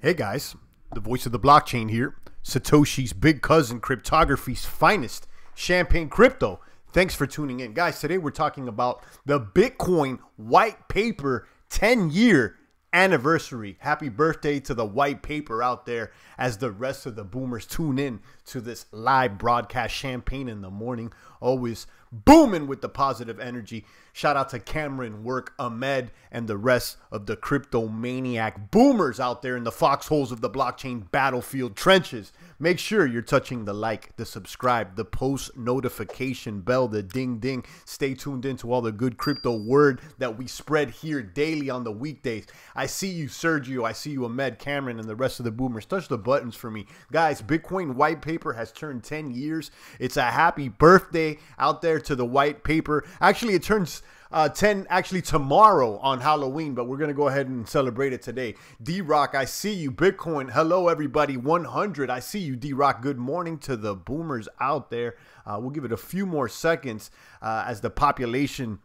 Hey guys, the voice of the blockchain here. Satoshi's big cousin, cryptography's finest, Champagne Crypto. Thanks for tuning in. Guys, today we're talking about the Bitcoin white paper 10-year anniversary. Happy birthday to the white paper out there as the rest of the boomers tune in to this live broadcast. Champagne in the morning, always booming with the positive energy. Shout out to Cameron, Work, Ahmed, and the rest of the crypto maniac boomers out there in the foxholes of the blockchain battlefield trenches. Make sure you're touching the like, the subscribe, the post notification bell, the ding ding. Stay tuned in to all the good crypto word that we spread here daily on the weekdays. I see you, Sergio. I see you, Ahmed, Cameron, and the rest of the boomers. Touch the buttons for me. Guys, Bitcoin white paper has turned 10 years. It's a happy birthday out there to the white paper. Actually, it turns 10 actually tomorrow on Halloween, but we're going to go ahead and celebrate it today. D-Rock, I see you. Bitcoin, hello everybody. 100, I see you. D-Rock, good morning to the boomers out there. We'll give it a few more seconds as the population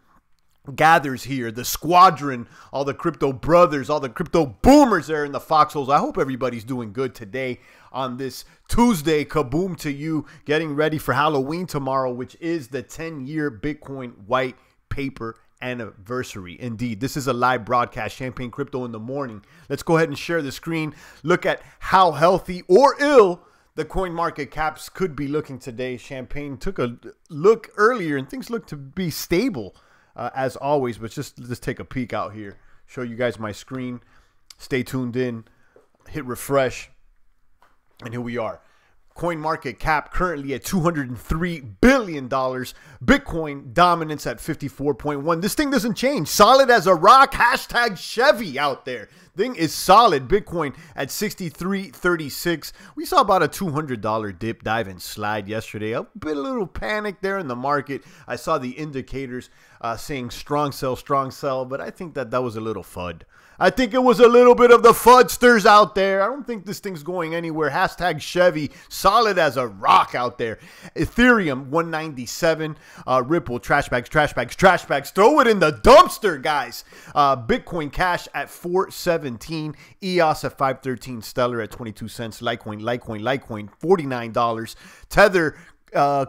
gathers here, the squadron, all the crypto brothers, all the crypto boomers there in the foxholes. I hope everybody's doing good today on this Tuesday. Kaboom to you, getting ready for Halloween tomorrow, which is the 10-year Bitcoin white paper anniversary. Indeed, this is a live broadcast, Champagne Crypto in the morning. Let's go ahead and share the screen. Look at how healthy or ill the coin market caps could be looking today. Champagne took a look earlier and things look to be stable as always, but let's take a peek out here, show you guys my screen. Stay tuned in, hit refresh, and here we are. Coin market cap currently at $203 billion. Bitcoin dominance at 54.1. This thing doesn't change. Solid as a rock. Hashtag Chevy out there. Thing is solid. Bitcoin at 63.36. We saw about a $200 dip, dive and slide yesterday. A little panic there in the market. I saw the indicators saying strong sell, but I think that was a little FUD. I think it was a little bit of the fudsters out there. I don't think this thing's going anywhere. Hashtag Chevy, solid as a rock out there. Ethereum, 197. Ripple, trash bags. Throw it in the dumpster, guys. Bitcoin Cash at 417. EOS at 513. Stellar at 22 cents. Litecoin, $49. Tether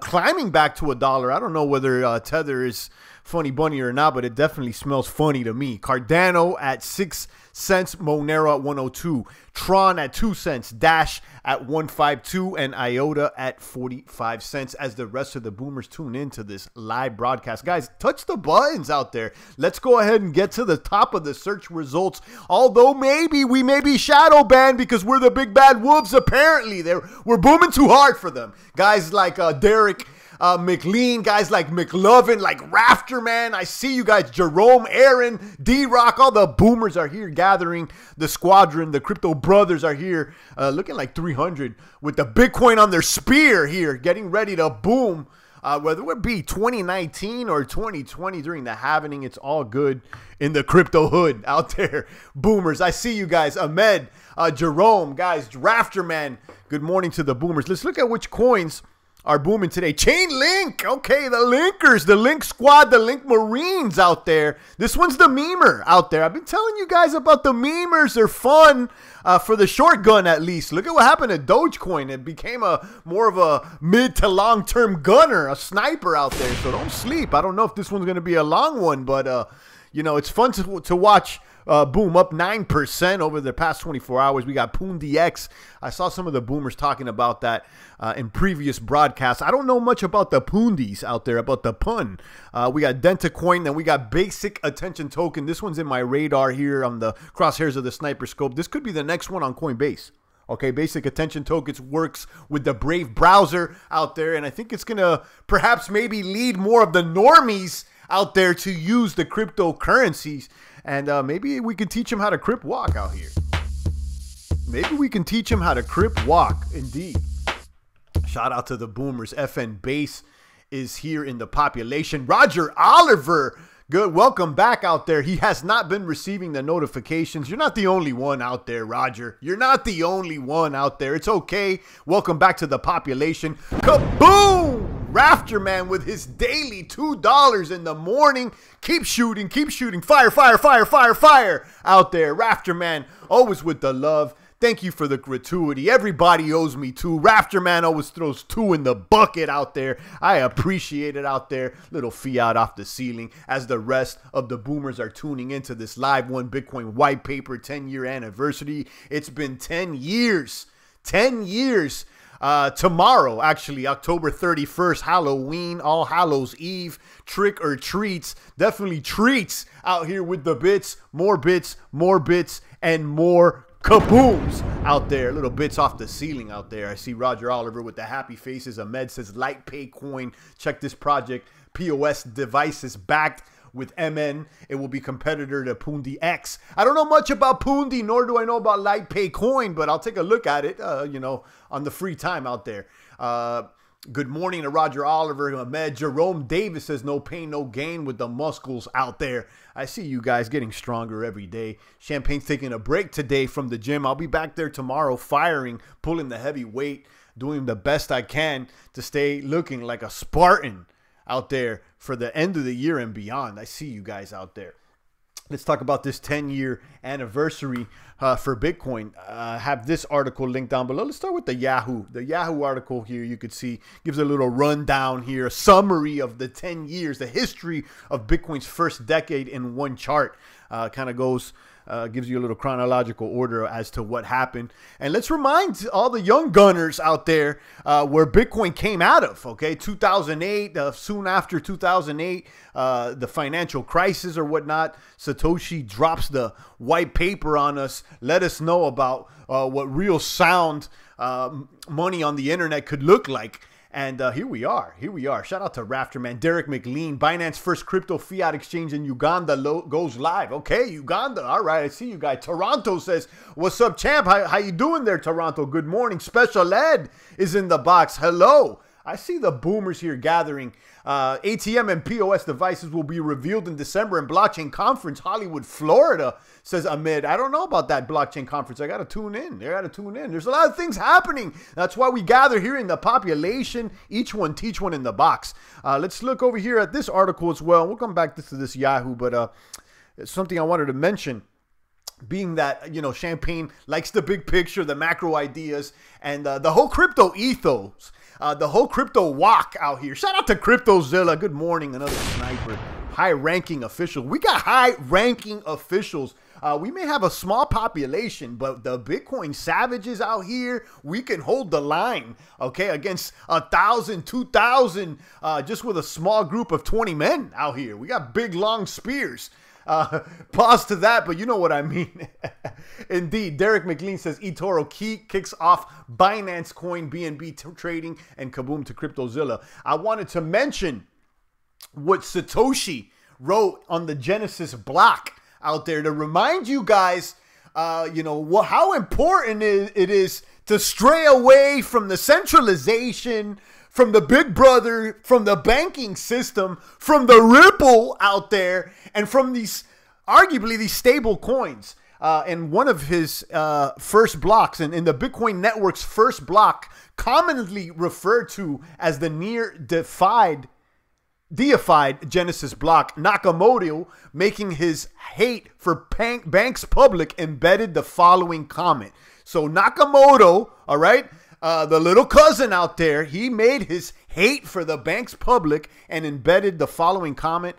climbing back to $1. I don't know whether Tether is funny bunny or not, but it definitely smells funny to me. Cardano at 6 cents, Monero at 102, Tron at 2 cents, Dash at 152, and IOTA at 45 cents as the rest of the boomers tune into this live broadcast. Guys, touch the buttons out there. Let's go ahead and get to the top of the search results. Although we may be shadow banned because we're the big bad wolves. Apparently, we're booming too hard for them. Guys like Derek McLean, guys like McLovin, like Rafterman. I see you guys. Jerome, Aaron, D-Rock, all the boomers are here gathering. The squadron, the crypto brothers are here looking like 300 with the Bitcoin on their spear here, getting ready to boom. Whether it be 2019 or 2020 during the halvening, it's all good in the crypto hood out there. Boomers, I see you guys. Ahmed, Jerome, guys, Rafterman, good morning to the boomers. Let's look at which coins are booming today. Chainlink, okay, the linkers, the link squad, the link marines out there. This one's the memer out there. I've been telling you guys about the memers. They're fun for the short gun at least. Look at what happened to Dogecoin. It became more of a mid to long term gunner, a sniper out there. So don't sleep. I don't know if this one's going to be a long one, but you know, it's fun to watch. Boom, up 9% over the past 24 hours. We got PoonDX. I saw some of the boomers talking about that in previous broadcasts. I don't know much about the Poondies out there, about the pun. We got Dentacoin, then we got Basic Attention Token. This one's in my radar here on the crosshairs of the sniper scope. This could be the next one on Coinbase. Okay, Basic Attention Tokens works with the Brave browser out there, and I think it's going to perhaps maybe lead more of the normies out there to use the cryptocurrencies. And maybe we can teach them how to crip walk out here. Maybe we can teach them how to crip walk. Indeed. Shout out to the boomers. FN Base is here in the population. Roger Oliver, good. Welcome back out there. He has not been receiving the notifications. You're not the only one out there, Roger. You're not the only one out there. It's okay. Welcome back to the population. Kaboom! Rafterman with his daily $2 in the morning. Keep shooting, keep shooting. Fire, fire, fire, fire, fire out there. Rafterman always with the love. Thank you for the gratuity. Everybody owes me two. Rafterman always throws two in the bucket out there. I appreciate it out there. Little fiat off the ceiling as the rest of the boomers are tuning into this live One Bitcoin white paper 10-year anniversary. It's been 10 years. 10 years. Tomorrow, actually, October 31st, Halloween, All Hallows Eve, trick or treats. Definitely treats out here with the bits, more bits, and more kabooms out there. Little bits off the ceiling out there. I see Roger Oliver with the happy faces. Ahmed says Litecoin. Check this project. POS devices backed with MN. It will be competitor to Pundi X. I don't know much about Pundi, nor do I know about Litecoin, but I'll take a look at it, you know, on the free time out there. Good morning to Roger Oliver, Ahmed. Jerome Davis says no pain, no gain with the muscles out there. I see you guys getting stronger every day. Champagne's taking a break today from the gym. I'll be back there tomorrow firing, pulling the heavy weight, doing the best I can to stay looking like a Spartan out there for the end of the year and beyond. I see you guys out there. Let's talk about this 10-year anniversary for Bitcoin. Have this article linked down below. Let's start with the Yahoo. The Yahoo article here, you could see, gives a little rundown here, a summary of the 10 years, the history of Bitcoin's first decade in one chart. Kind of goes, gives you a little chronological order as to what happened. And let's remind all the young gunners out there where Bitcoin came out of, okay? 2008, soon after 2008, the financial crisis or whatnot, Satoshi drops the white paper on us, let us know about what real sound money on the internet could look like. And here we are. Shout out to Rafterman. Derek McLean. Binance first crypto fiat exchange in Uganda goes live. Okay, Uganda. All right, I see you guys. Toronto says, what's up, champ? How you doing there, Toronto? Good morning. Special Ed is in the box. Hello. I see the boomers here gathering. ATM and POS devices will be revealed in December in blockchain conference, Hollywood, Florida, says Ahmed. I don't know about that blockchain conference. I got to tune in. There's a lot of things happening. That's why we gather here in the population. Each one teach one in the box. Let's look over here at this article as well. We'll come back to this Yahoo, but something I wanted to mention, being that, you know, Champagne likes the big picture, the macro ideas, and the whole crypto ethos. The whole crypto walk out here. Shout out to CryptoZilla. Good morning, another sniper. High-ranking official. We got high-ranking officials. We may have a small population, but the Bitcoin savages out here, we can hold the line, okay, against 1,000, 2,000, just with a small group of 20 men out here. We got big, long spears. Pause to that, but you know what I mean. Indeed, Derek McLean says eToro kicks off Binance Coin BNB trading and kaboom to CryptoZilla. I wanted to mention what Satoshi wrote on the Genesis block out there to remind you guys, you know, how important it is to stray away from the centralization, from the big brother, from the banking system, from the Ripple out there, and from these, arguably, these stable coins. And one of his first blocks, and in the Bitcoin network's first block, commonly referred to as the near deified Genesis block, Nakamoto, making his hate for banks public, embedded the following comment. So Nakamoto, all right, the little cousin out there, he made his hate for the banks public and embedded the following comment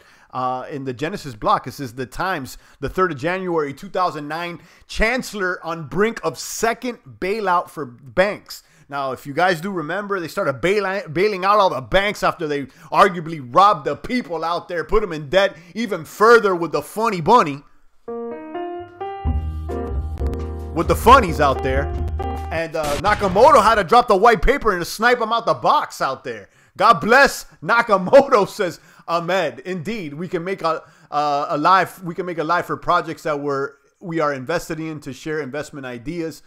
in the Genesis block. This is the Times, the 3rd of January, 2009. Chancellor on brink of second bailout for banks. Now, if you guys do remember, they started bailing out all the banks after they arguably robbed the people out there, put them in debt even further with the funny bunny. With the funnies out there. And Nakamoto had to drop the white paper and to snipe him out the box out there. God bless Nakamoto, says Ahmed. Indeed, we can make a live. We can make a live for projects that we are invested in to share investment ideas.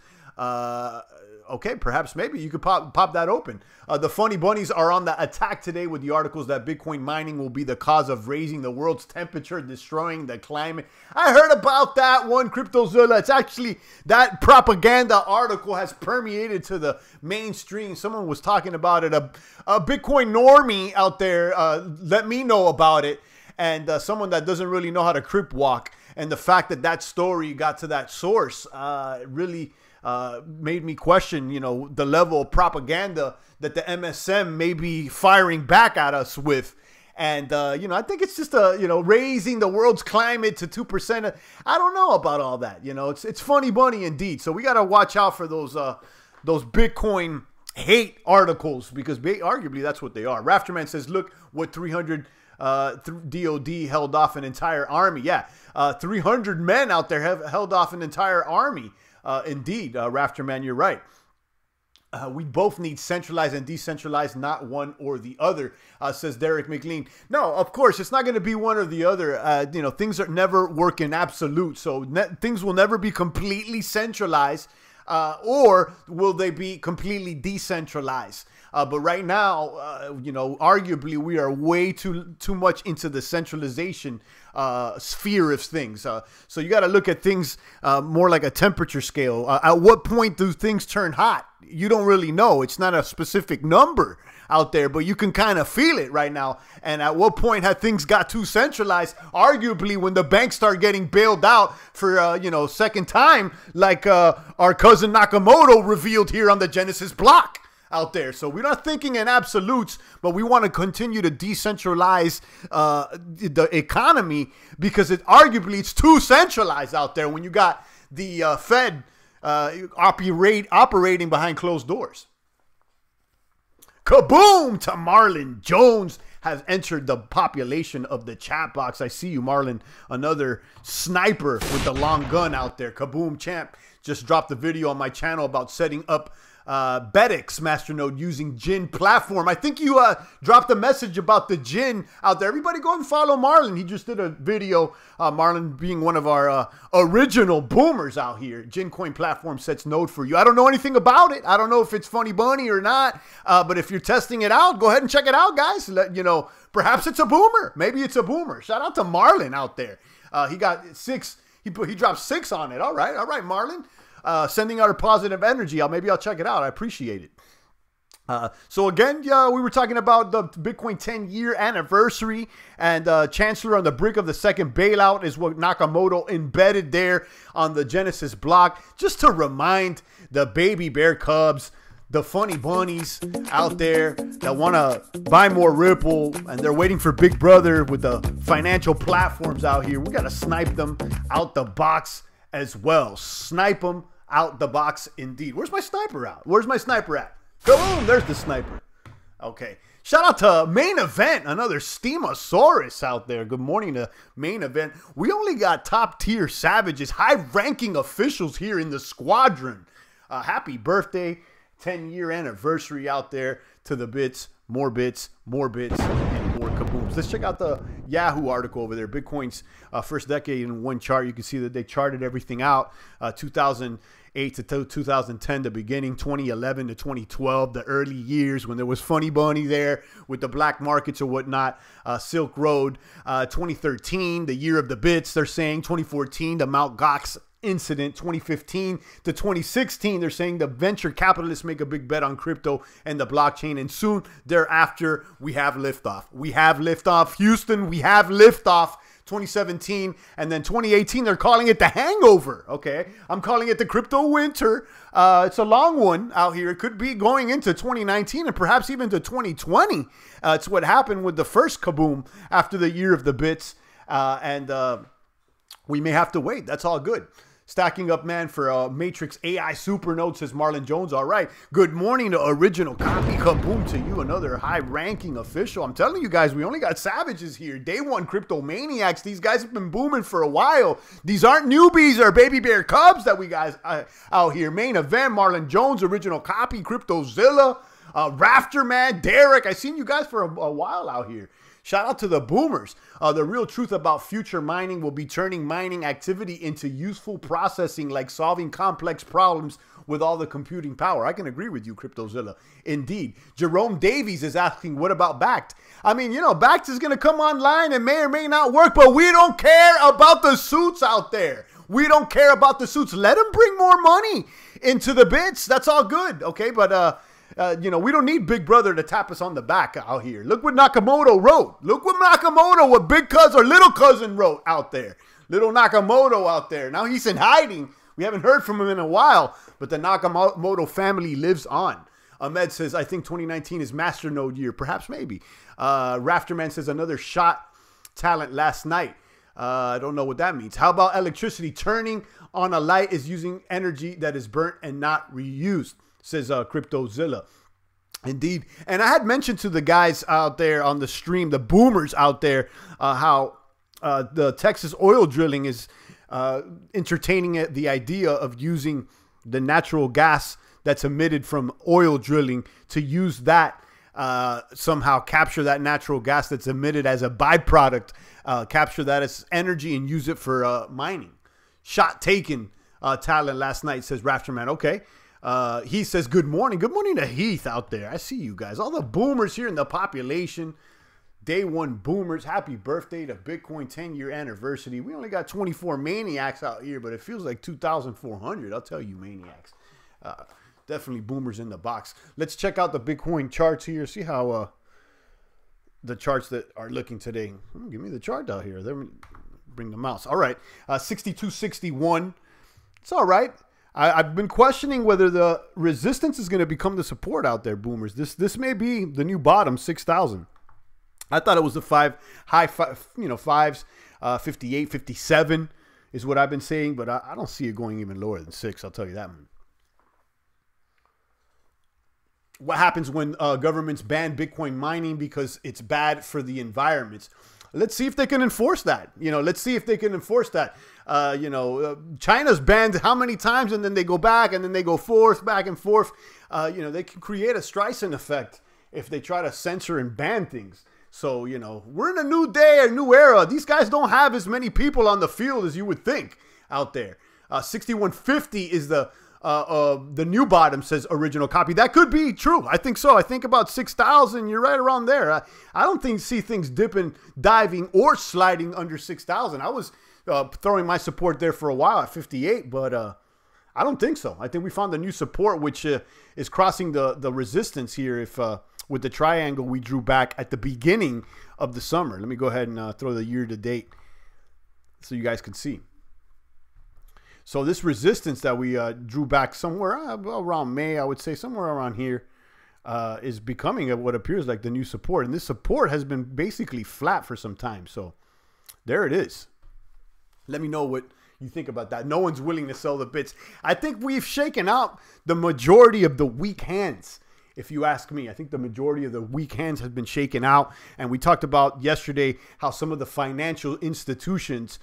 Okay, perhaps maybe you could pop that open. The funny bunnies are on the attack today with the articles that Bitcoin mining will be the cause of raising the world's temperature, destroying the climate. I heard about that one, CryptoZilla. It's actually, that propaganda article has permeated to the mainstream. Someone was talking about it. A Bitcoin normie out there let me know about it. And someone that doesn't really know how to crypt walk. And the fact that that story got to that source really made me question, you know, the level of propaganda that the MSM may be firing back at us with. And, you know, I think it's just, you know, raising the world's climate to 2%. I don't know about all that. You know, it's funny bunny indeed. So we got to watch out for those Bitcoin hate articles, because arguably that's what they are. Rafterman says, look what 300 DOD held off an entire army. Yeah, 300 men out there have held off an entire army. Indeed, Rafterman, you're right. We both need centralized and decentralized, not one or the other, says Derek McLean. No, of course, it's not going to be one or the other. You know, things are never work in absolute. So things will never be completely centralized, or will they be completely decentralized? But right now, you know, arguably we are way too much into the centralization sphere of things. So you got to look at things more like a temperature scale. At what point do things turn hot? You don't really know. It's not a specific number out there, but you can kind of feel it right now. And at what point have things got too centralized? Arguably when the banks start getting bailed out for, you know, second time, like our cousin Nakamoto revealed here on the Genesis block out there. So we're not thinking in absolutes, but we want to continue to decentralize the economy, because arguably it's too centralized out there when you got the Fed operating behind closed doors. Kaboom to Marlon Jones has entered the population of the chat box. I see you, Marlon. Another sniper with the long gun out there. Kaboom champ just dropped a video on my channel about setting up Bedix masternode using Jin platform. I think you dropped a message about the Jin out there. Everybody go and follow Marlon. He just did a video, Marlon being one of our original boomers out here. Jin coin platform sets node for you. I don't know anything about it. I don't know if it's funny bunny or not, but if you're testing it out, go ahead and check it out, guys. You know, perhaps it's a boomer. Maybe it's a boomer. Shout out to Marlon out there. He got 6. He dropped 6 on it. All right, Marlon. Sending out a positive energy. Maybe I'll check it out. I appreciate it. So again, yeah, we were talking about the Bitcoin 10-year anniversary, and Chancellor on the brink of the second bailout is what Nakamoto embedded there on the Genesis block, just to remind the baby bear cubs, the funny bunnies out there that want to buy more Ripple, and they're waiting for Big Brother with the financial platforms out here. We got to snipe them out the box as well. Snipe them out the box indeed. Where's my sniper at? Where's my sniper at? Boom, there's the sniper. Okay. Shout out to Main Event, another Steamosaurus out there. Good morning to Main Event. We only got top tier savages, high ranking officials here in the squadron. Happy birthday, 10-year anniversary out there to the bits, more bits, and more kabooms. Let's check out the Yahoo article over there. Bitcoin's first decade in one chart. You can see that they charted everything out. 2008 to 2010, the beginning, 2011 to 2012, the early years when there was Funny Bunny there with the black markets or whatnot. Silk Road, 2013, the year of the bits, they're saying. 2014, the Mt. Gox incident. 2015 to 2016, they're saying the venture capitalists make a big bet on crypto and the blockchain, and soon thereafter we have liftoff. We have liftoff. Houston, we have liftoff. 2017, and then 2018, they're calling it the hangover. Okay, I'm calling it the crypto winter. It's a long one out here. It could be going into 2019 and perhaps even to 2020. It's what happened with the first kaboom after the year of the bits, and we may have to wait. That's all good. Stacking up, man, for Matrix AI Supernode, says Marlon Jones. All right. Good morning to Original Copy. Kaboom to you, another high-ranking official. I'm telling you guys, we only got savages here. Day one crypto maniacs. These guys have been booming for a while. These aren't newbies or baby bear cubs that we guys out here. Main Event, Marlon Jones, Original Copy, CryptoZilla, Rafterman, Derek. I've seen you guys for a while out here. Shout out to the boomers. The real truth about future mining will be turning mining activity into useful processing, like solving complex problems with all the computing power. I can agree with you, CryptoZilla. Indeed. Jerome Davies is asking, what about Backed? I mean, you know, Backed is going to come online and may or may not work, but we don't care about the suits out there. We don't care about the suits. Let them bring more money into the bits. That's all good, okay? But, you know, we don't need Big Brother to tap us on the back out here. Look what Nakamoto wrote. Look what Big Cousin or Little Cousin wrote out there. Little Nakamoto out there. Now he's in hiding. We haven't heard from him in a while, but the Nakamoto family lives on. Ahmed says, I think 2019 is Masternode year. Perhaps, maybe. Rafterman says, another shot talent last night. I don't know what that means. How about electricity? Turning on a light is using energy that is burnt and not reused, says CryptoZilla. Indeed. And I had mentioned to the guys out there on the stream, the boomers out there, how the Texas oil drilling is entertaining the idea of using the natural gas that's emitted from oil drilling to use that, somehow capture that natural gas that's emitted as a byproduct, capture that as energy and use it for mining. Shot taken talent last night, says Rafterman. Okay. He says, good morning. Good morning to Heath out there. I see you guys. All the boomers here in the population. Day one boomers. Happy birthday to Bitcoin 10-year anniversary. We only got 24 maniacs out here, but it feels like 2,400. I'll tell you, maniacs. Definitely boomers in the box. Let's check out the Bitcoin charts here. See how the charts that are looking today. Give me the chart out here. Let me bring the mouse. All right. 6261. It's all right. I've been questioning whether the resistance is going to become the support out there, boomers. This may be the new bottom, 6,000. I thought it was the high fives, 58, 57 is what I've been saying, but I don't see it going even lower than 6. I'll tell you that. What happens when governments ban Bitcoin mining because it's bad for the environment? Let's see if they can enforce that. Let's see if they can enforce that. China's banned how many times, and then they go back, and then they go back and forth. They can create a Streisand effect if they try to censor and ban things. So, we're in a new day, a new era. These guys don't have as many people on the field as you would think out there. 6150 is the new bottom, says original copy. That could be true. I think so. I think about 6,000. You're right around there. I don't see things dipping, diving, or sliding under 6,000. I was throwing my support there for a while at 58, but I don't think so. I think we found a new support, which is crossing the resistance here. If with the triangle we drew back at the beginning of the summer. Let me go ahead and throw the year to date so you guys can see. So this resistance that we drew back somewhere around May, I would say somewhere around here, is becoming what appears like the new support. And this support has been basically flat for some time. So there it is. Let me know what you think about that. No one's willing to sell the bits. I think we've shaken out the majority of the weak hands. If you ask me, I think the majority of the weak hands has been shaken out. And we talked about yesterday how some of the financial institutions,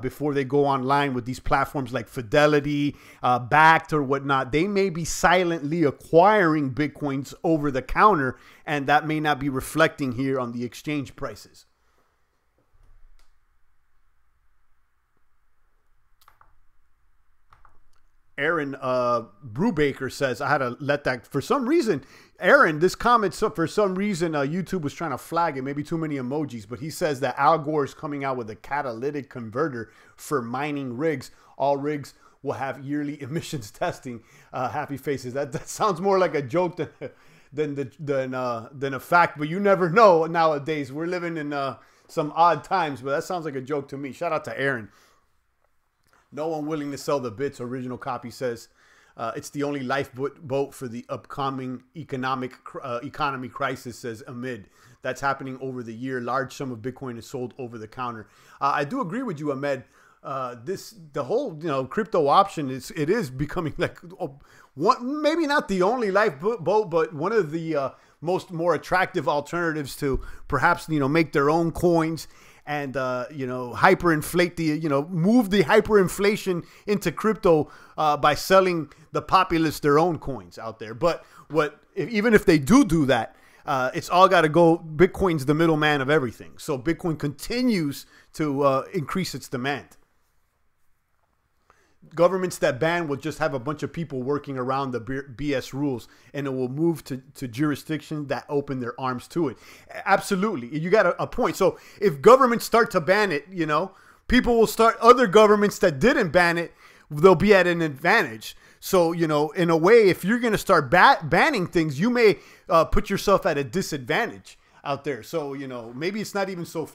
before they go online with these platforms like Fidelity, Backed or whatnot, they may be silently acquiring Bitcoins over the counter, and that may not be reflecting here on the exchange prices. Aaron Brubaker says, I had to let that, for some reason, Aaron, this comment, for some reason, YouTube was trying to flag it, maybe too many emojis, but he says that Al Gore is coming out with a catalytic converter for mining rigs. All rigs will have yearly emissions testing. Happy faces. That sounds more like a joke than a fact, but you never know nowadays. We're living in some odd times, but that sounds like a joke to me. Shout out to Aaron. No one willing to sell the bits, original copy says. It's the only lifeboat for the upcoming economy crisis, says Ahmed. That's happening over the year. Large sum of Bitcoin is sold over the counter. I do agree with you, Ahmed. The whole crypto option is becoming like maybe not the only lifeboat, but one of the more attractive alternatives to perhaps make their own coins and hyperinflate move the hyperinflation into crypto by selling the populace their own coins out there. But even if they do that, it's all got to go. Bitcoin's the middleman of everything, so Bitcoin continues to increase its demand. Governments that ban will just have a bunch of people working around the BS rules, and it will move to jurisdictions that open their arms to it. Absolutely. You got a point. So if governments start to ban it, people will start, other governments that didn't ban it, they'll be at an advantage. So, in a way, if you're going to start banning things, you may put yourself at a disadvantage out there. So, maybe it's not even so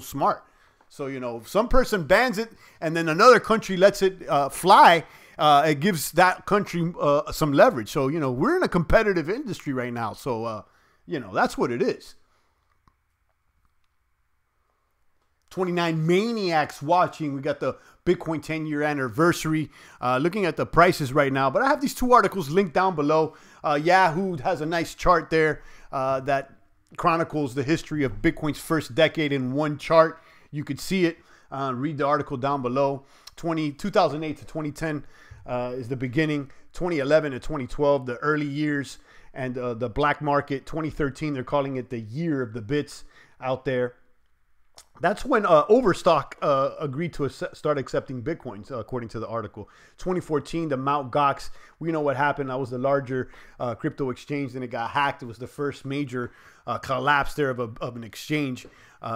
smart. So, you know, if some person bans it and then another country lets it fly, it gives that country some leverage. So, you know, we're in a competitive industry right now. So, you know, that's what it is. 29 maniacs watching. We got the Bitcoin 10-year anniversary. Looking at the prices right now. But I have these two articles linked down below. Yahoo has a nice chart there that chronicles the history of Bitcoin's first decade in one chart. You could see it. Read the article down below. 2008 to 2010 is the beginning. 2011 to 2012, the early years. And the black market, 2013, they're calling it the year of the bits out there. That's when Overstock agreed to start accepting Bitcoins, according to the article. 2014, the Mt. Gox, we know what happened. That was the larger crypto exchange. Then it got hacked. It was the first major collapse there of an exchange.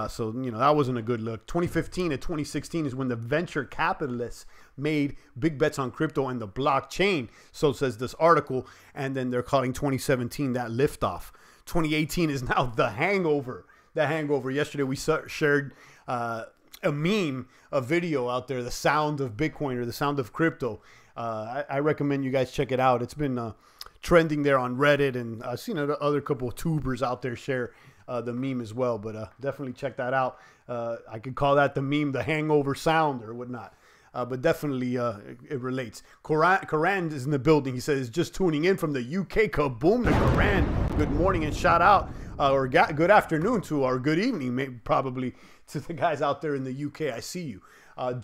So, you know, that wasn't a good look. 2015 to 2016 is when the venture capitalists made big bets on crypto and the blockchain. So says this article. And then they're calling 2017 that liftoff. 2018 is now the hangover. The hangover. Yesterday we shared a meme, a video out there, the sound of Bitcoin or the sound of crypto. I recommend you guys check it out. It's been trending there on Reddit, and I've seen other couple of tubers out there share the meme as well. But definitely check that out. I could call that the meme, the hangover sound or whatnot. But definitely it relates. Karan is in the building. He says, just tuning in from the UK. Kaboom to Karan. Good morning and shout out. Or good afternoon to, or good evening, maybe probably to the guys out there in the UK. I see you.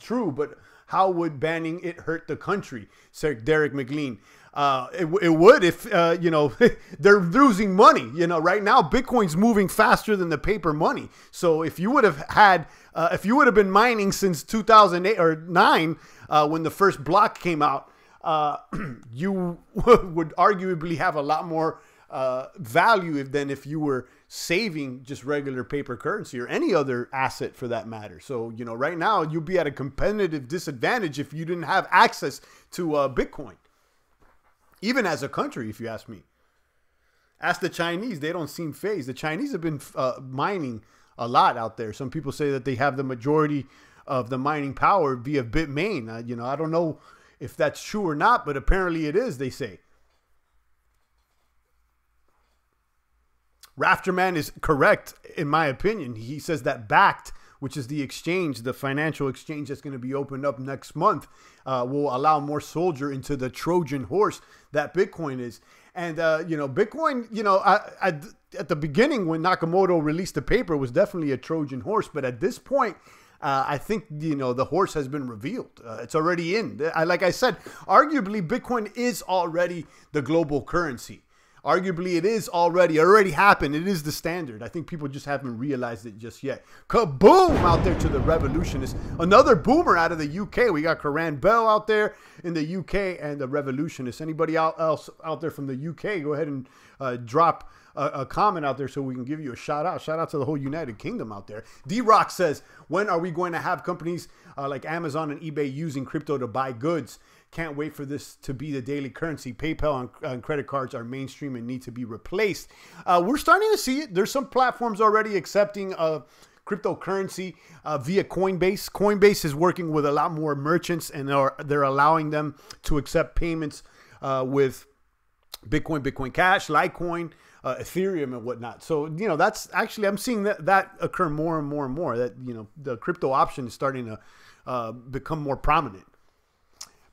True, but how would banning it hurt the country? Said Derek McLean. It would if, you know, they're losing money. You know, right now, Bitcoin's moving faster than the paper money. So if you would have had, if you would have been mining since 2008 or 9, when the first block came out, you would arguably have a lot more value than if you were saving just regular paper currency or any other asset for that matter. So, you know, right now you'll be at a competitive disadvantage if you didn't have access to Bitcoin, even as a country, if you ask me. Ask the Chinese. They don't seem phased. The Chinese have been mining a lot out there. Some people say that they have the majority of the mining power via Bitmain. You know, I don't know if that's true or not, but apparently it is, they say. Rafterman is correct, in my opinion. He says that Backed, which is the exchange, the financial exchange that's going to be opened up next month, will allow more soldier into the Trojan horse that Bitcoin is. And, you know, Bitcoin, you know, at the beginning when Nakamoto released the paper, it was definitely a Trojan horse. But at this point, I think, you know, the horse has been revealed. It's already in. Like I said, arguably, Bitcoin is already the global currency. Arguably, it is already happened. It is the standard. I think people just haven't realized it just yet. Kaboom out there to the revolutionists. Another boomer out of the UK. We got Karan Bell out there in the UK and the revolutionists. Anybody else out there from the UK, go ahead and drop a comment out there so we can give you a shout out. Shout out to the whole United Kingdom out there. D-Rock says, when are we going to have companies like Amazon and eBay using crypto to buy goods? Can't wait for this to be the daily currency. PayPal and credit cards are mainstream and need to be replaced. We're starting to see it. There's some platforms already accepting cryptocurrency via Coinbase. Coinbase is working with a lot more merchants, and they're allowing them to accept payments with Bitcoin, Bitcoin Cash, Litecoin, Ethereum, and whatnot. So, you know, that's actually, I'm seeing that occur more and more and more. That, you know, the crypto option is starting to become more prominent.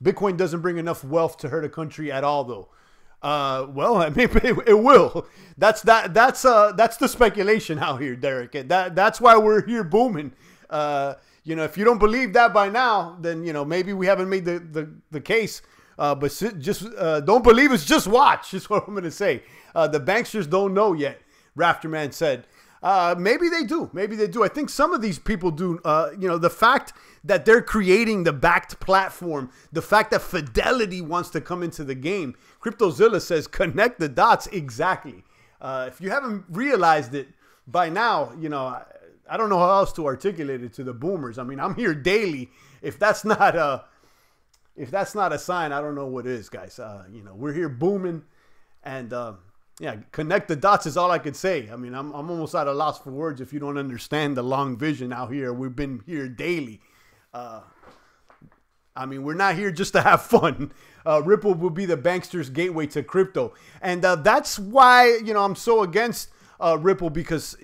Bitcoin doesn't bring enough wealth to hurt a country at all, though. Well, maybe it will. That's the speculation out here, Derek. That's why we're here booming. You know, if you don't believe that by now, then, you know, maybe we haven't made the case. But just don't believe us. Just watch. Is what I'm going to say. The banksters don't know yet. Rafterman said. Maybe they do. Maybe they do. I think some of these people do. You know, the fact that they're creating the Backed platform, the fact that Fidelity wants to come into the game. CryptoZilla says, connect the dots. Exactly. If you haven't realized it by now, you know, I don't know how else to articulate it to the boomers. I mean, I'm here daily. If that's not a sign, I don't know what is, guys. You know, we're here booming, and Yeah, connect the dots is all I could say. I mean, I'm almost at a loss for words if you don't understand the long vision out here. We've been here daily. I mean, we're not here just to have fun. Ripple will be the bankster's gateway to crypto. And that's why, I'm so against Ripple because,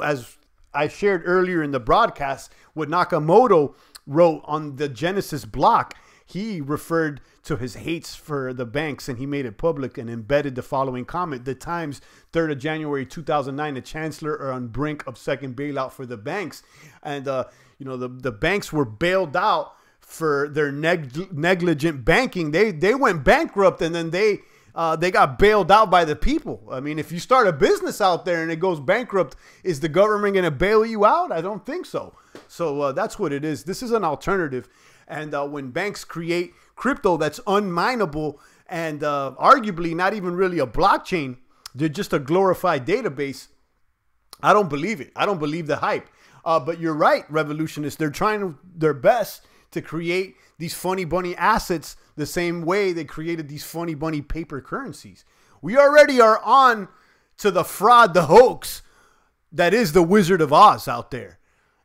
as I shared earlier in the broadcast, what Nakamoto wrote on the Genesis block, he referred to his hates for the banks, and he made it public and embedded the following comment. The Times, 3rd of January, 2009, the chancellor are on brink of second bailout for the banks. And, the banks were bailed out for their negligent banking. They went bankrupt, and then they got bailed out by the people. I mean, if you start a business out there and it goes bankrupt, is the government going to bail you out? I don't think so. So that's what it is. This is an alternative. And when banks create crypto that's unminable and arguably not even really a blockchain, they're just a glorified database, I don't believe it. I don't believe the hype. But you're right, revolutionists. They're trying their best to create these funny bunny assets the same way they created these funny bunny paper currencies. We already are on to the fraud, the hoax that is the Wizard of Oz out there.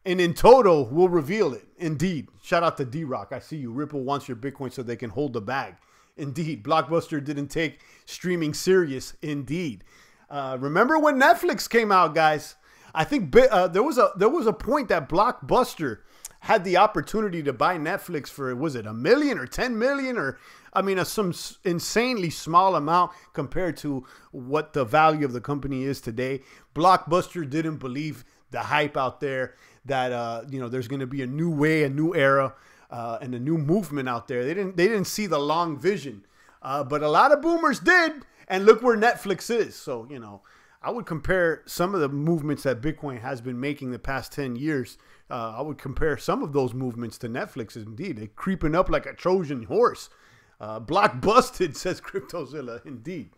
And in total, we'll reveal it. Indeed. Shout out to D-Rock. I see you. Ripple wants your Bitcoin so they can hold the bag. Indeed. Blockbuster didn't take streaming serious. Indeed. Remember when Netflix came out, guys? I think there was a point that Blockbuster had the opportunity to buy Netflix for, was it $1 million or 10 million? Or, I mean, some insanely small amount compared to what the value of the company is today. Blockbuster didn't believe the hype out there that there's going to be a new way, a new era, and a new movement out there. They didn't see the long vision, but a lot of boomers did, and look where Netflix is. So I would compare some of the movements that Bitcoin has been making the past 10 years. I would compare some of those movements to Netflix. Indeed, they're creeping up like a Trojan horse. Block busted, says CryptoZilla. Indeed.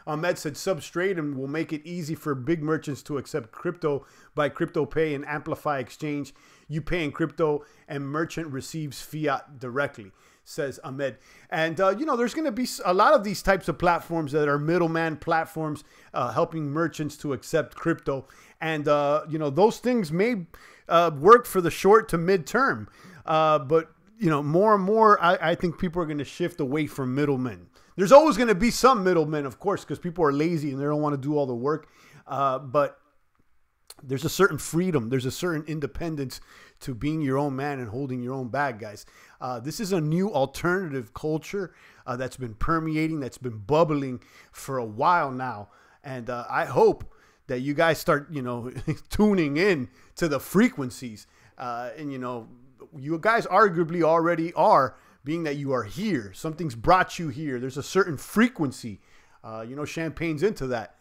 Ahmed said Substratum will make it easy for big merchants to accept crypto by crypto pay and amplify exchange. You pay in crypto and merchant receives fiat directly, says Ahmed. And, there's going to be a lot of these types of platforms that are middleman platforms helping merchants to accept crypto. And, those things may work for the short to mid-term. But, more and more, I think people are going to shift away from middlemen. There's always going to be some middlemen, of course, because people are lazy and they don't want to do all the work. But there's a certain freedom. There's a certain independence to being your own man and holding your own bag, guys. This is a new alternative culture that's been permeating, that's been bubbling for a while now. And I hope that you guys start, tuning in to the frequencies. And, you guys arguably already are, being that you are here. Something's brought you here. There's a certain frequency. Champagne's into that.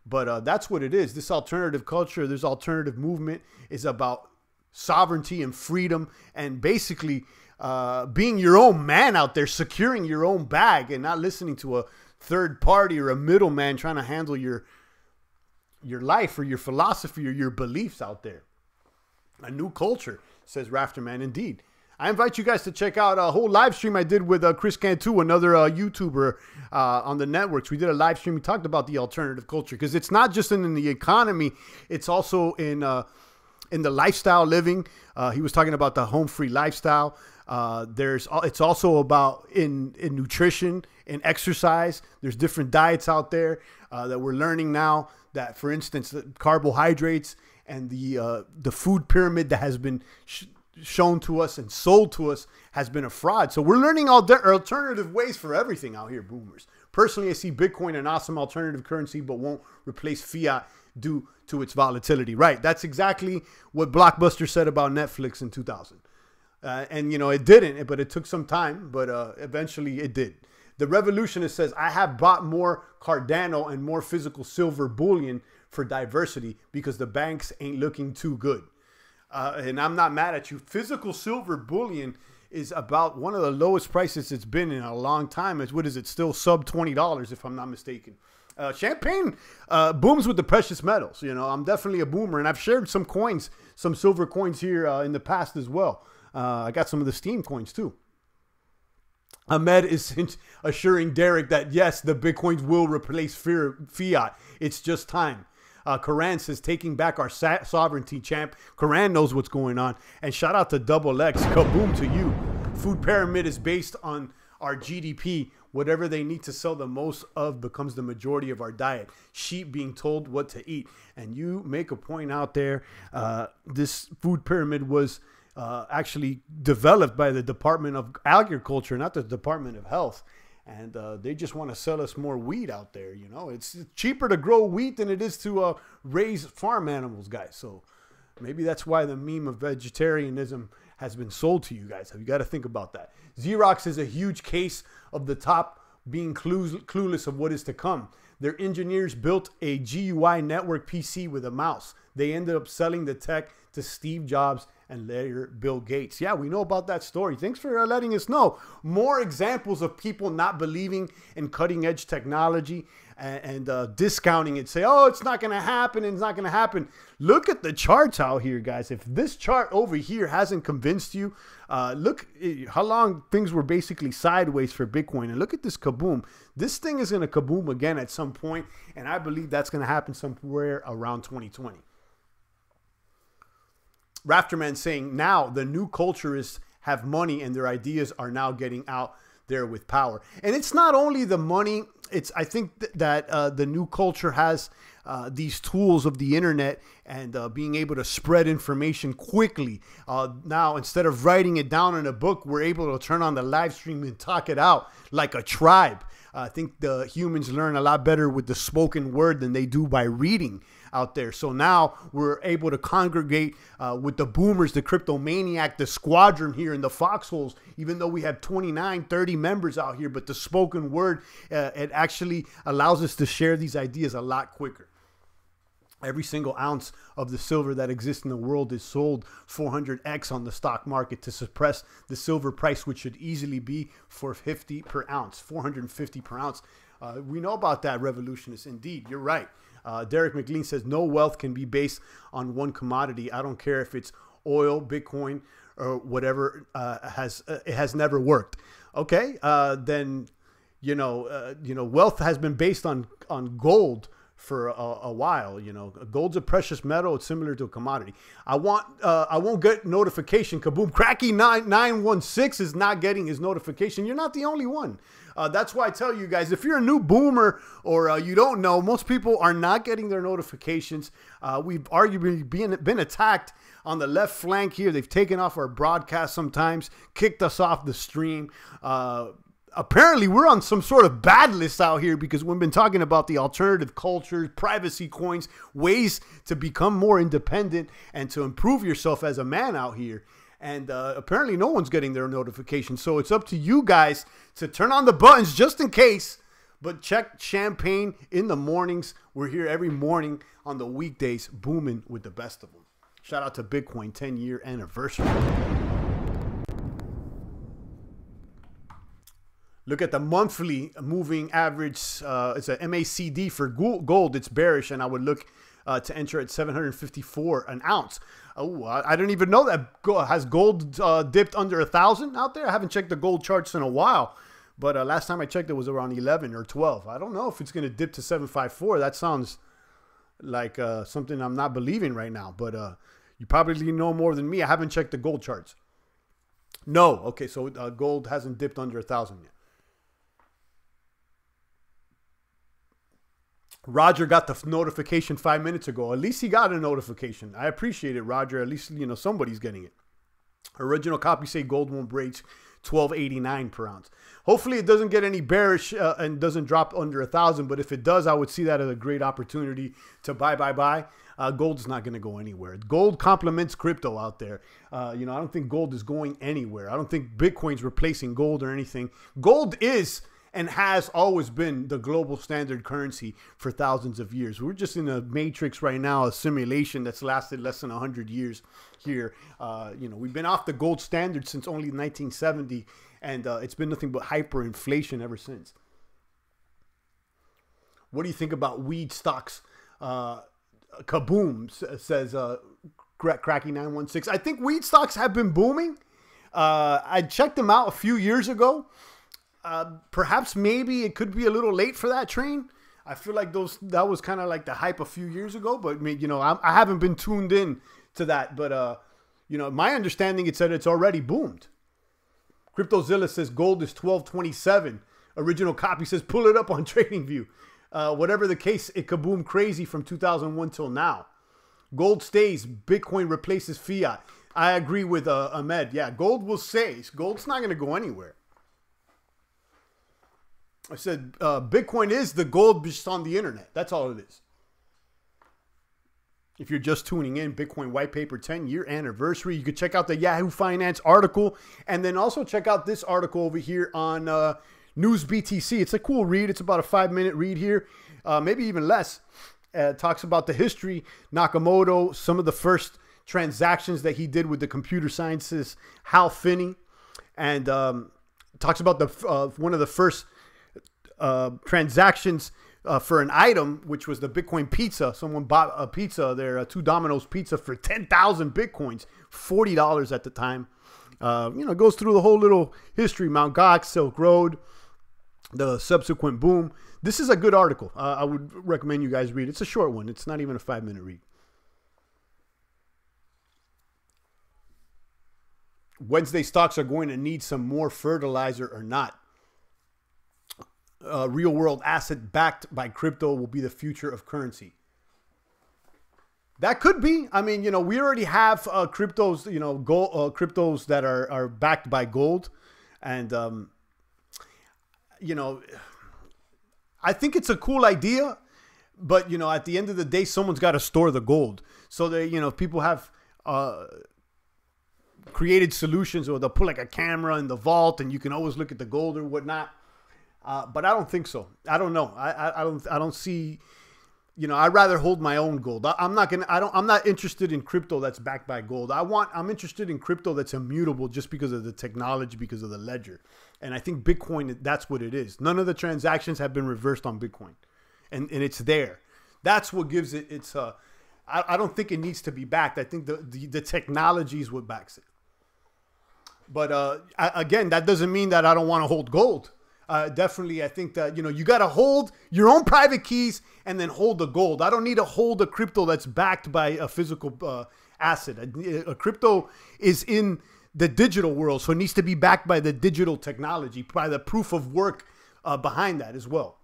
But that's what it is. This alternative culture, this alternative movement is about sovereignty and freedom and basically being your own man out there, securing your own bag and not listening to a third party or a middleman trying to handle your life or your philosophy or your beliefs out there. A new culture, says Rafterman. Indeed. I invite you guys to check out a whole live stream I did with Chris Cantu, another YouTuber on the networks. We did a live stream. We talked about the alternative culture because it's not just in the economy. It's also in the lifestyle living. He was talking about the home-free lifestyle. It's also about in nutrition, in exercise. There's different diets out there that we're learning now that, for instance, the carbohydrates and the food pyramid that has been shown to us and sold to us has been a fraud. So we're learning alternative ways for everything out here, boomers. Personally, I see Bitcoin an awesome alternative currency, but won't replace fiat due to its volatility. Right. That's exactly what Blockbuster said about Netflix in 2000. And, it didn't, but it took some time, but eventually it did. The Revolutionist says, I have bought more Cardano and more physical silver bullion for diversity because the banks ain't looking too good. And I'm not mad at you. Physical silver bullion is about one of the lowest prices it's been in a long time. What is it? Still sub $20, if I'm not mistaken. Champagne booms with the precious metals. I'm definitely a boomer, and I've shared some coins, some silver coins here in the past as well. I got some of the Steem coins too. Ahmed is assuring Derek that, yes, the Bitcoins will replace fiat. It's just time. Karan says, taking back our sovereignty, champ. Karan knows what's going on. And shout out to Double X. Kaboom to you. Food pyramid is based on our GDP. Whatever they need to sell the most of becomes the majority of our diet. Sheep being told what to eat. And you make a point out there. This food pyramid was actually developed by the Department of Agriculture, not the Department of Health. And they just want to sell us more wheat out there. You know, it's cheaper to grow wheat than it is to raise farm animals, guys. So maybe that's why the meme of vegetarianism has been sold to you guys. You got to think about that. Xerox is a huge case of the top being clueless of what is to come. Their engineers built a GUI network PC with a mouse. They ended up selling the tech to Steve Jobs and later Bill Gates. Yeah, we know about that story. Thanks for letting us know. More examples of people not believing in cutting edge technology and discounting it. Say, oh, it's not going to happen and it's not going to happen. Look at the charts out here, guys. If this chart over here hasn't convinced you, look how long things were basically sideways for Bitcoin. And look at this kaboom. This thing is going to kaboom again at some point, and I believe that's going to happen somewhere around 2020. Rafterman saying, now the new culturists have money and their ideas are now getting out there with power. And it's not only the money. I think that the new culture has these tools of the internet and being able to spread information quickly. Now, instead of writing it down in a book, we're able to turn on the live stream and talk it out like a tribe. I think the humans learn a lot better with the spoken word than they do by reading out there. So now we're able to congregate with the boomers, the cryptomaniac, the squadron here in the foxholes, even though we have 29, 30 members out here. But the spoken word, it actually allows us to share these ideas a lot quicker. Every single ounce of the silver that exists in the world is sold 400x on the stock market to suppress the silver price, which should easily be 450 per ounce, 450 per ounce. We know about that, revolutionists. Indeed, you're right. Derek McLean says, no wealth can be based on one commodity. I don't care if it's oil, Bitcoin, or whatever. It has never worked. Okay, then, wealth has been based on gold for a while. Gold's a precious metal. It's similar to a commodity. I won't get notification. Kaboom. Cracky 916 is not getting his notification. You're not the only one. That's why I tell you guys, if you're a new boomer or you don't know, most people are not getting their notifications. We've arguably been attacked on the left flank here. They've taken off our broadcast sometimes, kicked us off the stream. Apparently, we're on some sort of bad list out here because we've been talking about the alternative cultures, privacy coins, ways to become more independent and to improve yourself as a man out here. And apparently no one's getting their notifications. So it's up to you guys to turn on the buttons just in case. But check Champagne in the mornings. We're here every morning on the weekdays, booming with the best of them. Shout out to Bitcoin 10-year anniversary. Look at the monthly moving average. It's a MACD for gold. It's bearish, and I would look to enter at 754 an ounce. Oh, I don't even know that. Has gold dipped under 1,000 out there? I haven't checked the gold charts in a while, but last time I checked, it was around 11 or 12. I don't know if it's going to dip to 754. That sounds like something I'm not believing right now, but you probably know more than me. I haven't checked the gold charts. No. Okay, so gold hasn't dipped under 1,000 yet. Roger got the notification 5 minutes ago. At least he got a notification. I appreciate it, Roger. At least, somebody's getting it. Original copy say gold won't break 12.89 per ounce. Hopefully it doesn't get any bearish and doesn't drop under 1,000. But if it does, I would see that as a great opportunity to buy. Gold's not going to go anywhere. Gold complements crypto out there. I don't think gold is going anywhere. I don't think Bitcoin's replacing gold or anything. Gold is and has always been the global standard currency for thousands of years. We're just in a matrix right now, a simulation that's lasted less than 100 years here. We've been off the gold standard since only 1970, and it's been nothing but hyperinflation ever since. What do you think about weed stocks? Kaboom, says Cracky 916. I think weed stocks have been booming. I checked them out a few years ago. Perhaps maybe it could be a little late for that train. I feel like that was kind of like the hype a few years ago, but you know, I haven't been tuned in to that. But you know, my understanding it said it's already boomed. CryptoZilla says gold is 1227. Original copy says pull it up on TradingView. Whatever the case, it kaboomed crazy from 2001 till now. Gold stays. Bitcoin replaces fiat. I agree with Ahmed. Yeah, gold will stay. Gold's not going to go anywhere. I said Bitcoin is the gold just on the internet. That's all it is. If you're just tuning in, Bitcoin white paper 10-year anniversary. You could check out the Yahoo Finance article, and then also check out this article over here on News BTC. It's a cool read. It's about a 5-minute read here, maybe even less. Talks about the history, Nakamoto, some of the first transactions that he did with the computer scientist Hal Finney, and talks about the one of the first transactions for an item, which was the Bitcoin pizza. Someone bought a pizza there, 2 Domino's pizza for 10,000 Bitcoins, $40 at the time. You know, goes through the whole little history, Mt. Gox, Silk Road, the subsequent boom. This is a good article. I would recommend you guys read it. It's a short one. It's not even a 5-minute read. Wednesday stocks are going to need some more fertilizer or not. Real world asset backed by crypto will be the future of currency. That could be. I mean, you know, we already have cryptos, you know, gold, cryptos that are backed by gold. And, you know, I think it's a cool idea. But, you know, at the end of the day, someone's got to store the gold. So, they, you know, people have created solutions, or they'll put like a camera in the vault and you can always look at the gold or whatnot. But I don't think so. I don't know. I don't see, you know, I'd rather hold my own gold. I'm not interested in crypto that's backed by gold. I'm interested in crypto that's immutable just because of the technology, because of the ledger. And I think Bitcoin, that's what it is. None of the transactions have been reversed on Bitcoin, and it's there. That's what gives it its, I don't think it needs to be backed. I think the technology is what backs it. But again, that doesn't mean that I don't want to hold gold. Definitely, I think that, you know, you got to hold your own private keys and then hold the gold. I don't need to hold a crypto that's backed by a physical asset. A crypto is in the digital world, so it needs to be backed by the digital technology, by the proof of work behind that as well.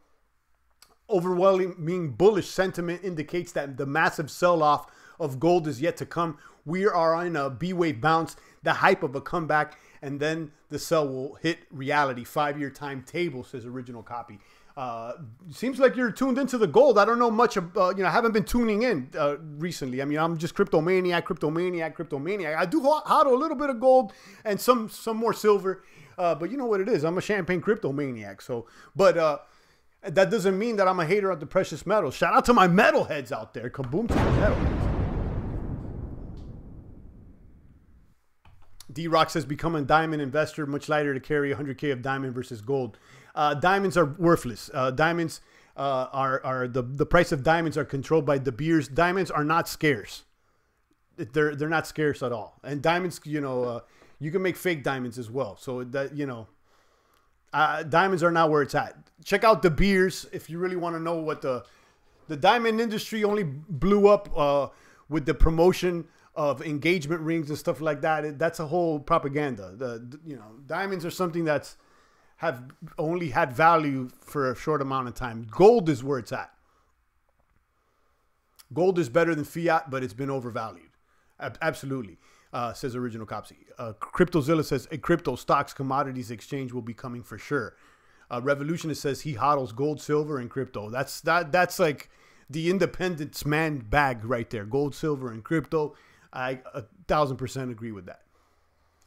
Overwhelming bullish sentiment indicates that the massive sell-off of gold is yet to come. We are in a B-wave bounce, the hype of a comeback, and then the sell will hit reality. 5-year timetable, says original copy. Seems like you're tuned into the gold. I don't know much about, you know, I haven't been tuning in recently. I mean, I'm just cryptomaniac. I do hodl a little bit of gold and some more silver, but you know what it is. I'm a champagne cryptomaniac. So, but that doesn't mean that I'm a hater of the precious metals. Shout out to my metalheads out there. Kaboom to the metalheads. D-Rock says, become a diamond investor, much lighter to carry 100K of diamond versus gold. Diamonds are worthless. Diamonds are the price of diamonds are controlled by De Beers. Diamonds are not scarce. They're not scarce at all. And diamonds, you know, you can make fake diamonds as well. So that, you know, diamonds are not where it's at. Check out De Beers if you really want to know what the diamond industry only blew up with the promotion of engagement rings and stuff like that. That's a whole propaganda. You know, diamonds are something that's have only had value for a short amount of time. Gold is where it's at. Gold is better than fiat, but it's been overvalued. Absolutely, says original copy. CryptoZilla says a crypto stocks commodities exchange will be coming for sure. Revolutionist says he hodls gold, silver, and crypto. That's like the independence man bag right there. Gold, silver, and crypto. I 1000% agree with that.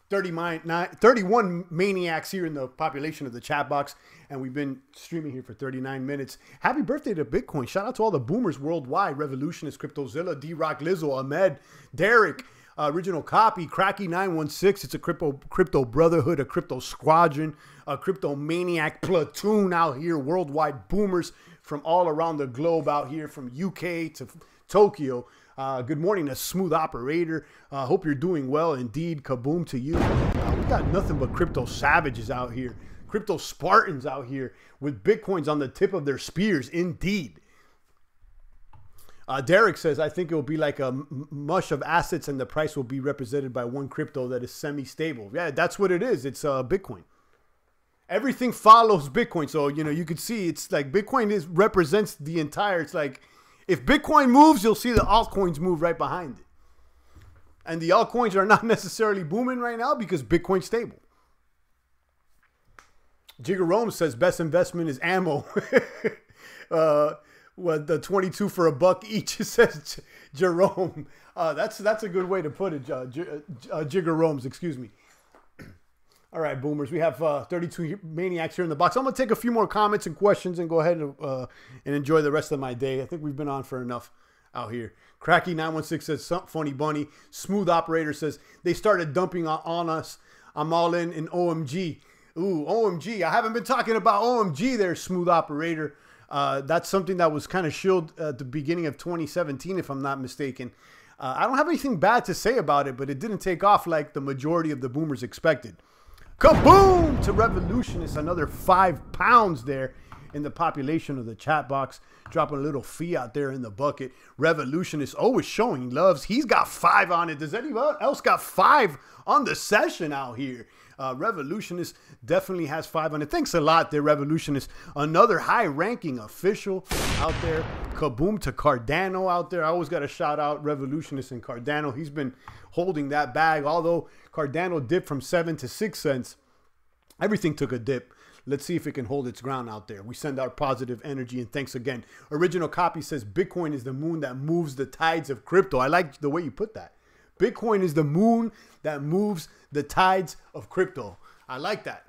31 maniacs here in the population of the chat box, and we've been streaming here for 39 minutes. Happy birthday to Bitcoin. Shout out to all the boomers worldwide. Revolutionist, CryptoZilla, D-Rock, Lizzo, Ahmed, Derek, original copy, Cracky916. It's a crypto brotherhood, a crypto squadron, a crypto maniac platoon out here, worldwide boomers from all around the globe out here, from UK to Tokyo. Good morning, to Smooth Operator. Hope you're doing well indeed. Kaboom to you. We got nothing but crypto savages out here. crypto Spartans out here with Bitcoins on the tip of their spears. Indeed. Derek says, I think it will be like a mush of assets and the price will be represented by one crypto that is semi-stable. Yeah, that's what it is. It's Bitcoin. Everything follows Bitcoin. So, you know, you could see it's like Bitcoin represents the entire. It's like if Bitcoin moves, you'll see the altcoins move right behind it. And the altcoins are not necessarily booming right now because Bitcoin's stable. Jigger Rome says best investment is ammo. What the 22 for $1 each, says Jerome. That's a good way to put it, Jigger Romes, excuse me. All right, boomers, we have 32 maniacs here in the box. I'm gonna take a few more comments and questions and go ahead and enjoy the rest of my day. I think we've been on for enough out here. Cracky 916 says some funny bunny. Smooth operator says they started dumping on us. I'm all in OMG. Ooh, OMG. I haven't been talking about OMG there, smooth operator. That's something that was kind of shilled at the beginning of 2017, if I'm not mistaken. I don't have anything bad to say about it, but it didn't take off like the majority of the boomers expected. Kaboom to Revolutionist. Another 5 pounds there in the population of the chat box. Dropping a little fee out there in the bucket. Revolutionist always showing loves. He's got 5 on it. Does anyone else got 5 on the session out here? Revolutionist definitely has 5 on it. Thanks a lot there, Revolutionist. Another high-ranking official out there. Kaboom to Cardano out there. I always got to shout out Revolutionist and Cardano. He's been holding that bag. Although Cardano dipped from 7 to 6 cents, everything took a dip. Let's see if it can hold its ground out there. We send our positive energy, and thanks again. Original Copy says Bitcoin is the moon that moves the tides of crypto. I like the way you put that. Bitcoin is the moon that moves the tides of crypto. I like that.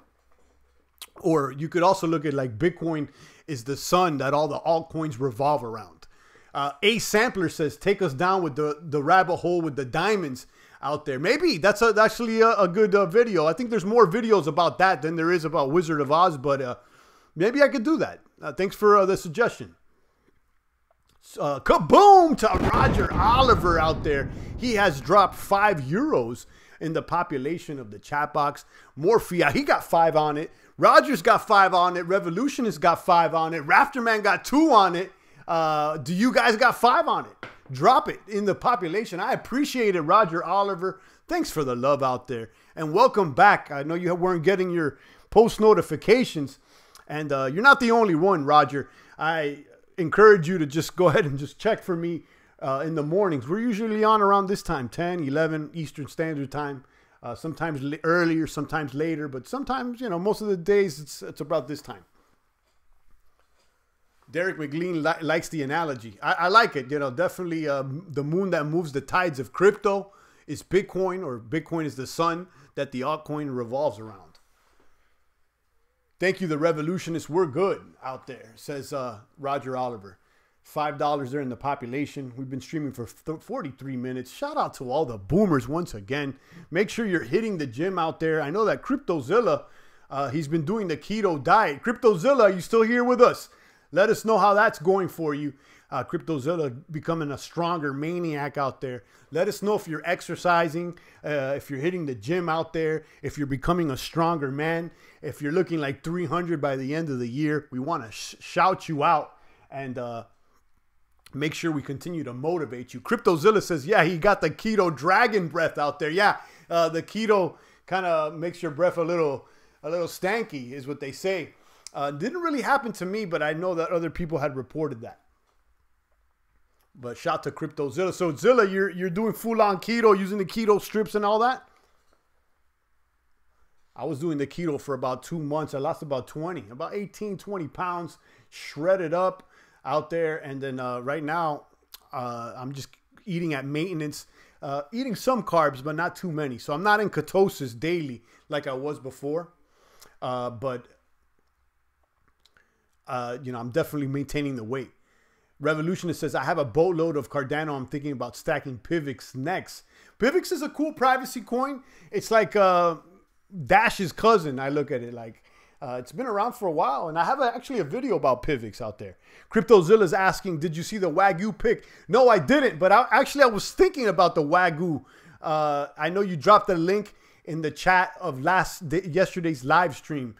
Or you could also look at like Bitcoin is the sun that all the altcoins revolve around. A Sampler says, take us down with the rabbit hole with the diamonds out there. Maybe that's actually a good video. I think there's more videos about that than there is about Wizard of Oz, but maybe I could do that. Thanks for the suggestion. Kaboom to Roger Oliver out there. He has dropped 5 euros in the population of the chat box. More fiat. He got 5 on it. Roger's got 5 on it. Revolutionist got 5 on it. Rafterman got 2 on it. Do you guys got 5 on it? Drop it in the population. I appreciate it, Roger Oliver. Thanks for the love out there. And welcome back. I know you weren't getting your post notifications. And you're not the only one, Roger. I encourage you to just go ahead and just check for me in the mornings. We're usually on around this time, 10, 11 Eastern Standard Time. Sometimes earlier, sometimes later. But sometimes, you know, most of the days it's about this time. Derek McLean likes the analogy. I like it. You know, definitely the moon that moves the tides of crypto is Bitcoin, or Bitcoin is the sun that the altcoin revolves around. Thank you, the Revolutionists. We're good out there, says Roger Oliver. $5 there in the population. We've been streaming for 43 minutes. Shout out to all the boomers once again. Make sure you're hitting the gym out there. I know that CryptoZilla, he's been doing the keto diet. CryptoZilla, are you still here with us? Let us know how that's going for you. CryptoZilla becoming a stronger maniac out there. Let us know if you're exercising, if you're hitting the gym out there, if you're becoming a stronger man, if you're looking like 300 by the end of the year. We want to shout you out and make sure we continue to motivate you. CryptoZilla says, yeah, he got the keto dragon breath out there. Yeah, the keto kind of makes your breath a little stanky is what they say. Didn't really happen to me, but I know that other people had reported that. But shout to CryptoZilla. So Zilla, you're doing full-on keto, using the keto strips and all that? I was doing the keto for about 2 months. I lost about 18, 20 pounds, shredded up out there. And then right now, I'm just eating at maintenance, eating some carbs, but not too many. So I'm not in ketosis daily like I was before. But you know, I'm definitely maintaining the weight. Revolutionist says, I have a boatload of Cardano. I'm thinking about stacking Pivx next. Pivx is a cool privacy coin. It's like Dash's cousin. I look at it like it's been around for a while. And I have actually a video about Pivx out there. CryptoZilla is asking, did you see the Wagyu pick? No, I didn't. But I was thinking about the Wagyu. I know you dropped the link in the chat of yesterday's live stream.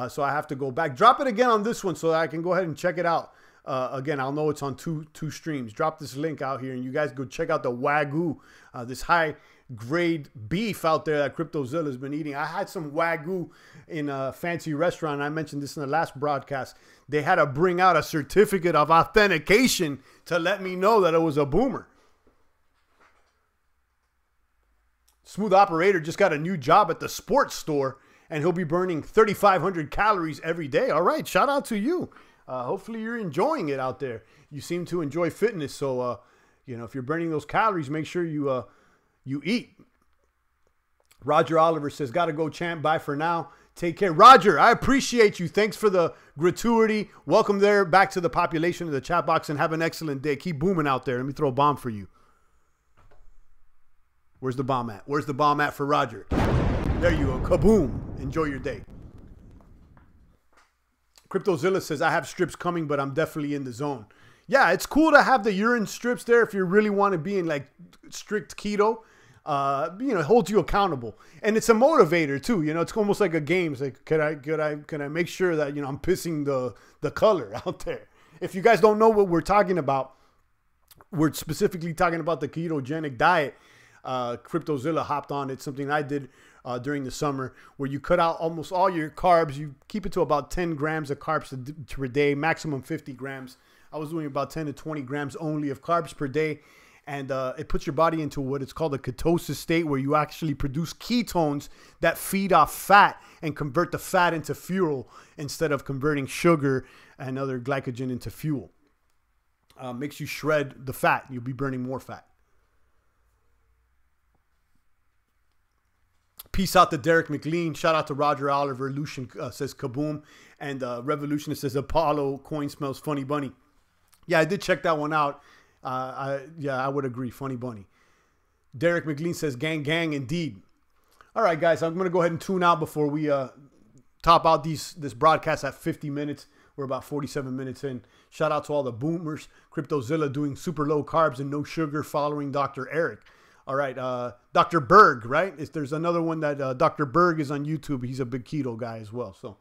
So I have to go back. Drop it again on this one so that I can go ahead and check it out. Again, I'll know it's on two streams. Drop this link out here and you guys go check out the Wagyu, this high grade beef out there that CryptoZilla has been eating. I had some Wagyu in a fancy restaurant. I mentioned this in the last broadcast. They had to bring out a certificate of authentication to let me know that it was a boomer. Smooth Operator just got a new job at the sports store and he'll be burning 3,500 calories every day. All right, shout out to you. Hopefully you're enjoying it out there. You seem to enjoy fitness, so you know, if you're burning those calories, make sure you eat. Roger Oliver says, "Gotta go, champ. Bye for now. Take care." Roger, I appreciate you. Thanks for the gratuity. Welcome there back to the population of the chat box and have an excellent day. Keep booming out there. Let me throw a bomb for you. Where's the bomb at? Where's the bomb at for Roger? There you go. Kaboom. Enjoy your day. CryptoZilla says, "I have strips coming, but I'm definitely in the zone." Yeah, it's cool to have the urine strips there if you really want to be in like strict keto. You know, it holds you accountable, and it's a motivator too. You know, it's almost like a game. It's like, can I make sure that, you know, I'm pissing the color out there? If you guys don't know what we're talking about, we're specifically talking about the ketogenic diet. CryptoZilla hopped on. It's something I did during the summer, where you cut out almost all your carbs. You keep it to about 10 grams of carbs per day, maximum 50 grams. I was doing about 10 to 20 grams only of carbs per day. And it puts your body into what it's called a ketosis state, where you actually produce ketones that feed off fat and convert the fat into fuel instead of converting sugar and other glycogen into fuel. Makes you shred the fat. You'll be burning more fat. Peace out to Derek McLean. Shout out to Roger Oliver. Lucian says kaboom. And Revolutionist says Apollo coin smells funny bunny. Yeah, I did check that one out. Yeah, I would agree. Funny bunny. Derek McLean says gang gang indeed. All right, guys, I'm going to go ahead and tune out before we top out this broadcast at 50 minutes. We're about 47 minutes in. Shout out to all the boomers. CryptoZilla doing super low carbs and no sugar, following Dr. Eric. All right, Dr. Berg, right? There's another one that Dr. Berg is on YouTube. He's a big keto guy as well. So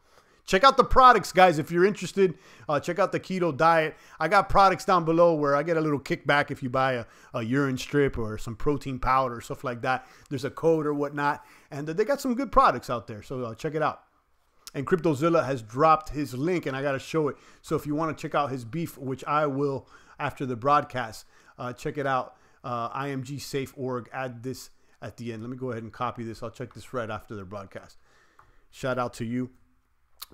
check out the products, guys. If you're interested, check out the keto diet. I got products down below where I get a little kickback if you buy a urine strip or some protein powder or stuff like that. There's a code or whatnot. And they got some good products out there. So check it out. And CryptoZilla has dropped his link, and I got to show it. So if you want to check out his beef, which I will after the broadcast, check it out. IMGSafe.org. Add this at the end. Let me go ahead and copy this. I'll check this right after the broadcast. Shout out to you.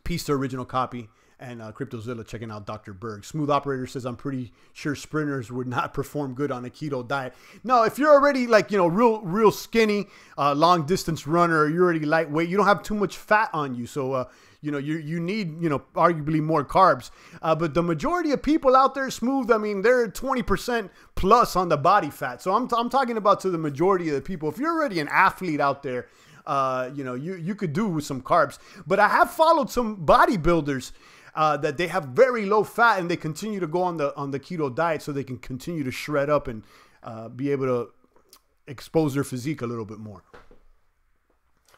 Peace to original copy. And CryptoZilla checking out Dr. Berg. Smooth Operator says, "I'm pretty sure sprinters would not perform good on a keto diet." No, if you're already like, you know, real skinny, long distance runner, or you're already lightweight, you don't have too much fat on you. So, you know, you need, you know, arguably more carbs. But the majority of people out there, Smooth, I mean, they're 20% plus on the body fat. So I'm talking about to the majority of the people. If you're already an athlete out there, you know, you could do with some carbs. But I have followed some bodybuilders that they have very low fat and they continue to go on the keto diet so they can continue to shred up and be able to expose their physique a little bit more.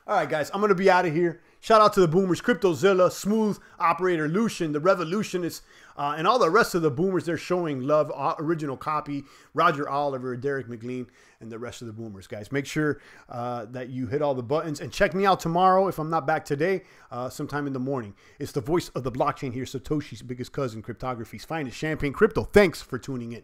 All right, guys, I'm going to be out of here. Shout out to the boomers, CryptoZilla, Smooth Operator, Lucian, the Revolutionists, and all the rest of the boomers. They're showing love. Original copy, Roger Oliver, Derek McLean, and the rest of the boomers, guys. Make sure that you hit all the buttons and check me out tomorrow if I'm not back today, sometime in the morning. It's the voice of the blockchain here, Satoshi's biggest cousin, cryptography's finest, Champagne Crypto. Thanks for tuning in.